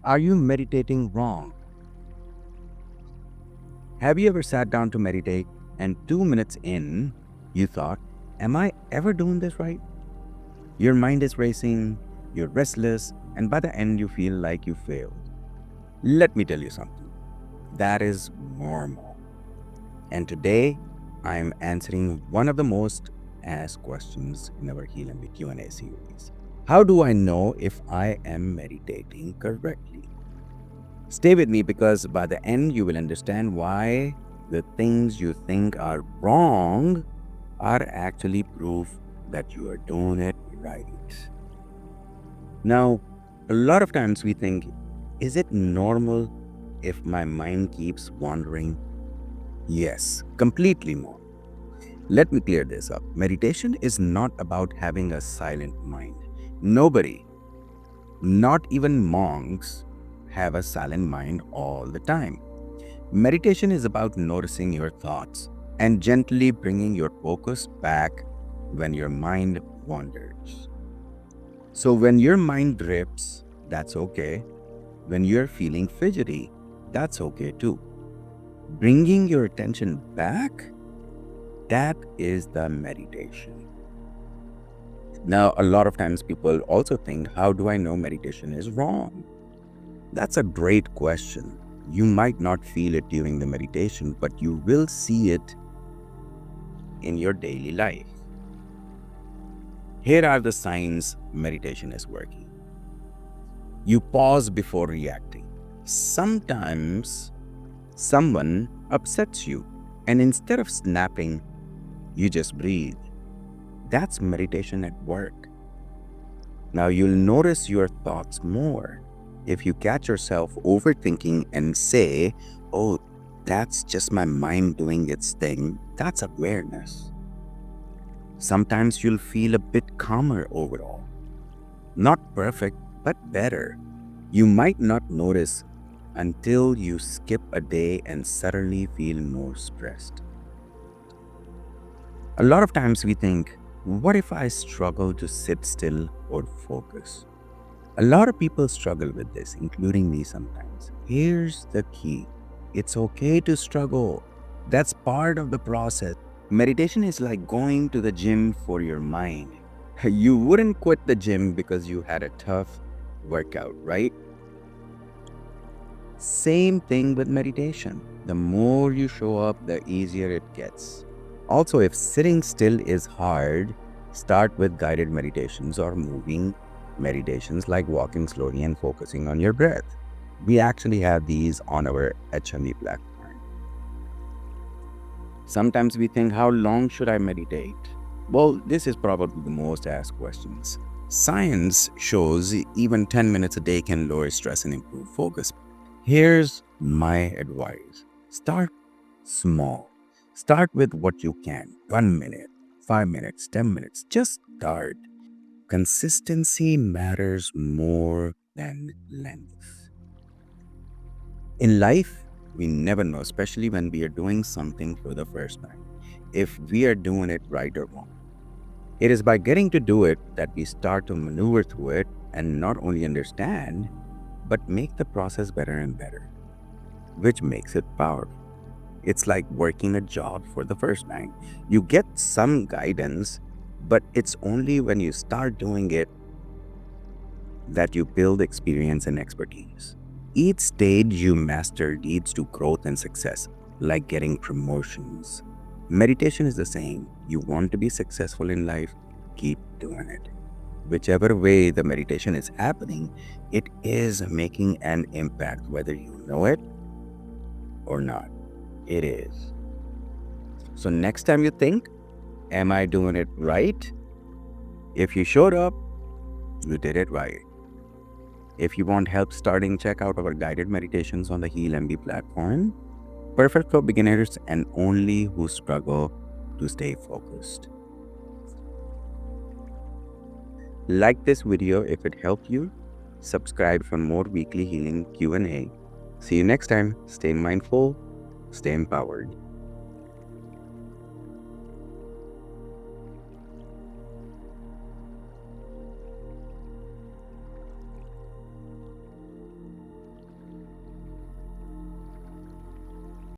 Are you meditating wrong? Have you ever sat down to meditate and 2 minutes in, you thought, am I ever doing this right? Your mind is racing, you're restless, and by the end, you feel like you failed. Let me tell you something. That is normal. And today, I'm answering one of the most asked questions in our Heal and Be Q&A series. How do I know if I am meditating correctly? Stay with me because by the end, you will understand why the things you think are wrong are actually proof that you are doing it right. Now, a lot of times we think, is it normal if my mind keeps wandering? Yes, completely normal. Let me clear this up. Meditation is not about having a silent mind. Nobody, not even monks, have a silent mind all the time. Meditation is about noticing your thoughts and gently bringing your focus back when your mind wanders. So, when your mind drifts, that's okay. When you're feeling fidgety, that's okay too. Bringing your attention back, that is the meditation. Now, a lot of times people also think, how do I know meditation is wrong? That's a great question. You might not feel it during the meditation, but you will see it in your daily life. Here are the signs meditation is working. You pause before reacting. Sometimes someone upsets you, and instead of snapping, you just breathe. That's meditation at work. Now you'll notice your thoughts more. If you catch yourself overthinking and say, oh, that's just my mind doing its thing, that's awareness. Sometimes you'll feel a bit calmer overall. Not perfect, but better. You might not notice until you skip a day and suddenly feel more stressed. A lot of times we think, what if I struggle to sit still or focus? A lot of people struggle with this, including me sometimes. Here's the key. It's okay to struggle. That's part of the process. Meditation is like going to the gym for your mind. You wouldn't quit the gym because you had a tough workout, right? Same thing with meditation. The more you show up, the easier it gets. Also, if sitting still is hard, start with guided meditations or moving meditations like walking slowly and focusing on your breath. We actually have these on our HME platform. Sometimes we think, how long should I meditate? Well, this is probably the most asked questions. Science shows even 10 minutes a day can lower stress and improve focus. Here's my advice. Start small. Start with what you can. 1 minute, 5 minutes, 10 minutes. Just start. Consistency matters more than length. In life, we never know, especially when we are doing something for the first time, if we are doing it right or wrong. It is by getting to do it that we start to maneuver through it and not only understand, but make the process better and better, which makes it powerful. It's like working a job for the first time. You get some guidance, but it's only when you start doing it that you build experience and expertise. Each stage you master leads to growth and success, like getting promotions. Meditation is the same. You want to be successful in life, keep doing it. Whichever way the meditation is happening, it is making an impact, whether you know it or not. It is. So next time you think, am I doing it right? If you showed up, you did it right. If you want help starting, check out our guided meditations on the Heal MB platform. Perfect for beginners and only who struggle to stay focused. Like this video if it helped you. Subscribe for more weekly healing Q&A. See you next time. Stay mindful, stay empowered.